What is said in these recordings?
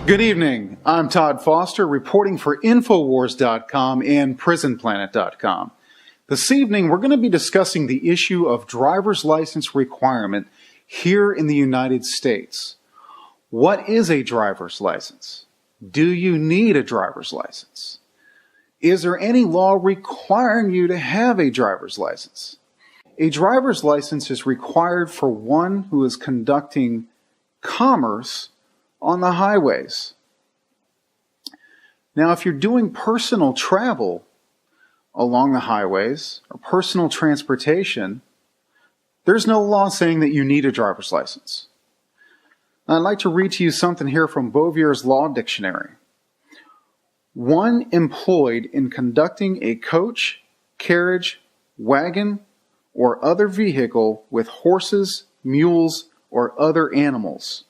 Good evening. I'm Todd Foster, reporting for Infowars.com and PrisonPlanet.com. This evening, we're going to be discussing the issue of driver's license requirement here in the United States. What is a driver's license? Do you need a driver's license? Is there any law requiring you to have a driver's license? A driver's license is required for one who is conducting commerce on the highways. Now, if you're doing personal travel along the highways or personal transportation, there's no law saying that you need a driver's license. Now, I'd like to read to you something here from Bovier's Law Dictionary. One employed in conducting a coach, carriage, wagon, or other vehicle with horses, mules, or other animals.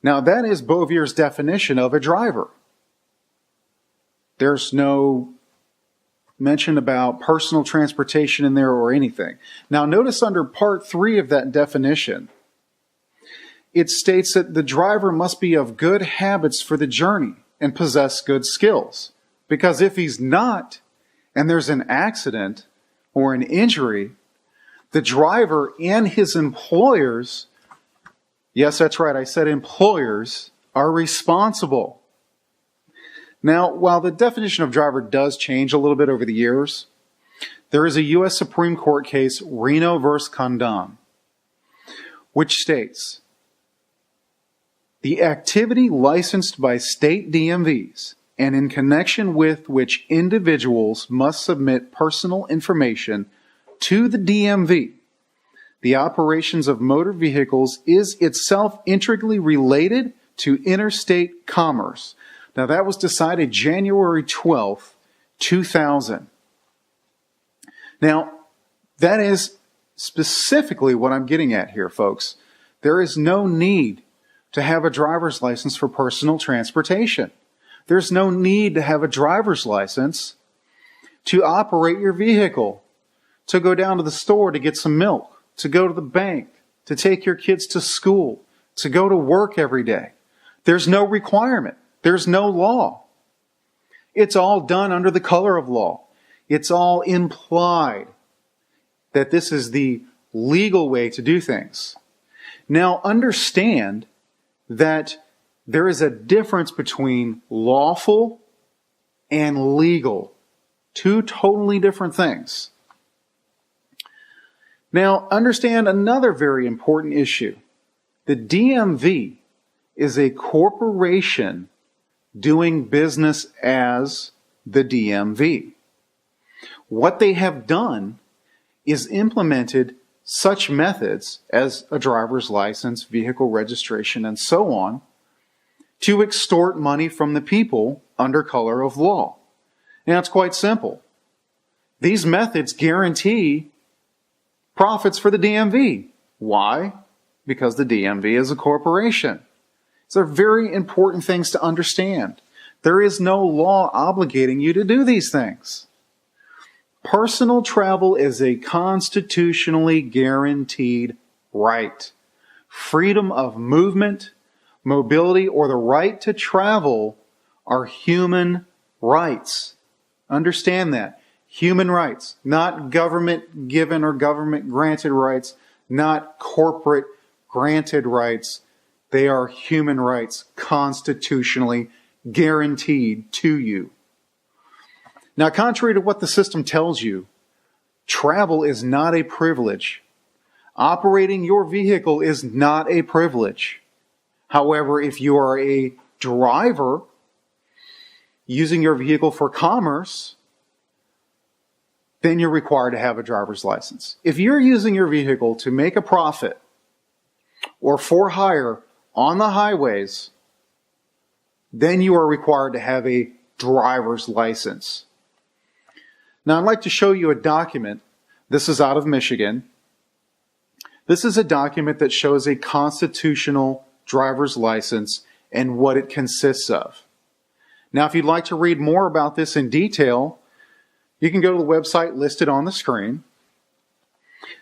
Now, that is Bovier's definition of a driver. There's no mention about personal transportation in there or anything. Now, notice under Part 3 of that definition, it states that the driver must be of good habits for the journey and possess good skills. Because if he's not, and there's an accident or an injury, the driver and his employers, yes, that's right, I said employers, are responsible. Now, while the definition of driver does change a little bit over the years, there is a U.S. Supreme Court case, Reno v. Condon, which states, the activity licensed by state DMVs and in connection with which individuals must submit personal information to the DMV, the operations of motor vehicles is itself intricately related to interstate commerce. Now, that was decided January 12th, 2000. Now, that is specifically what I'm getting at here, folks. There is no need to have a driver's license for personal transportation. There's no need to have a driver's license to operate your vehicle, to go down to the store to get some milk, to go to the bank, to take your kids to school, to go to work every day. There's no requirement. There's no law. It's all done under the color of law. It's all implied that this is the legal way to do things. Now, understand that there is a difference between lawful and legal. Two totally different things. Now, understand another very important issue. The DMV is a corporation doing business as the DMV. What they have done is implemented such methods as a driver's license, vehicle registration, and so on to extort money from the people under color of law. Now, it's quite simple. These methods guarantee profits for the DMV. Why? Because the DMV is a corporation. These are very important things to understand. There is no law obligating you to do these things. Personal travel is a constitutionally guaranteed right. Freedom of movement, mobility, or the right to travel are human rights. Understand that. Human rights, not government given or government granted rights, not corporate granted rights. They are human rights, constitutionally guaranteed to you. Now, contrary to what the system tells you, travel is not a privilege. Operating your vehicle is not a privilege. However, if you are a driver using your vehicle for commerce, then you're required to have a driver's license. If you're using your vehicle to make a profit or for hire on the highways, then you are required to have a driver's license. Now, I'd like to show you a document. This is out of Michigan. This is a document that shows a constitutional driver's license and what it consists of. Now, if you'd like to read more about this in detail, you can go to the website listed on the screen.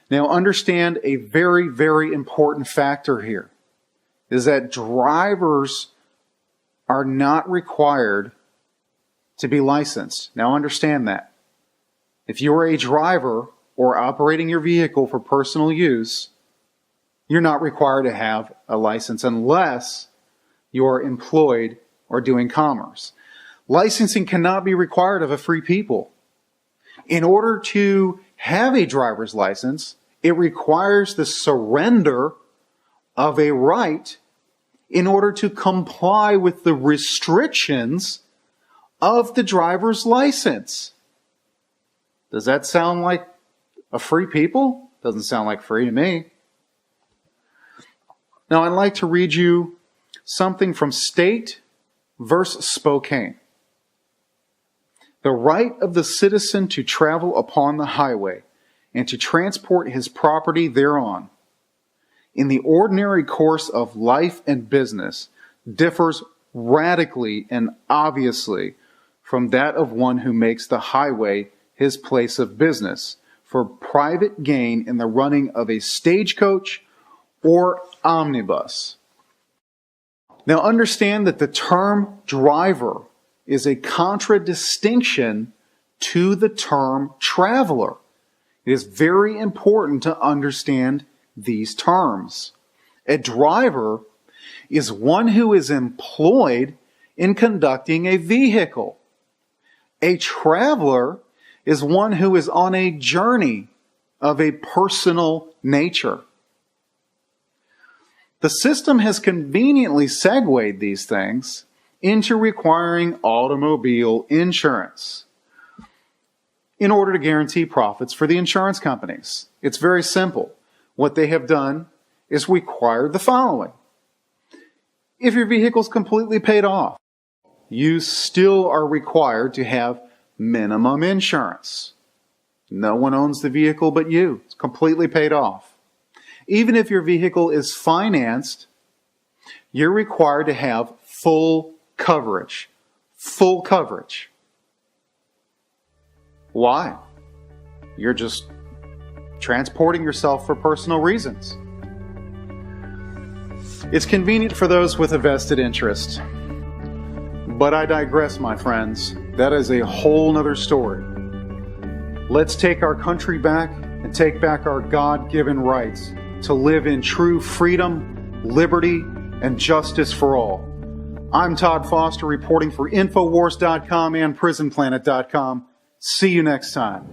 Now, understand a very, very important factor here is that drivers are not required to be licensed. Now understand that. If you are a driver or operating your vehicle for personal use, you're not required to have a license unless you're employed or doing commerce. Licensing cannot be required of a free people. In order to have a driver's license, it requires the surrender of a right in order to comply with the restrictions of the driver's license. Does that sound like a free people? Doesn't sound like free to me. Now, I'd like to read you something from State versus Spokane. The right of the citizen to travel upon the highway and to transport his property thereon in the ordinary course of life and business differs radically and obviously from that of one who makes the highway his place of business for private gain in the running of a stagecoach or omnibus. Now understand that the term driver is a contradistinction to the term traveler. It is very important to understand these terms. A driver is one who is employed in conducting a vehicle. A traveler is one who is on a journey of a personal nature. The system has conveniently segued these things into requiring automobile insurance in order to guarantee profits for the insurance companies. It's very simple. What they have done is require the following. If your vehicle is completely paid off, you still are required to have minimum insurance. No one owns the vehicle but you. It's completely paid off. Even if your vehicle is financed, you're required to have full coverage. Full coverage. Why? You're just transporting yourself for personal reasons. It's convenient for those with a vested interest. But I digress, my friends. That is a whole nother story. Let's take our country back and take back our God-given rights to live in true freedom, liberty, and justice for all. I'm Todd Foster reporting for Infowars.com and PrisonPlanet.com. See you next time.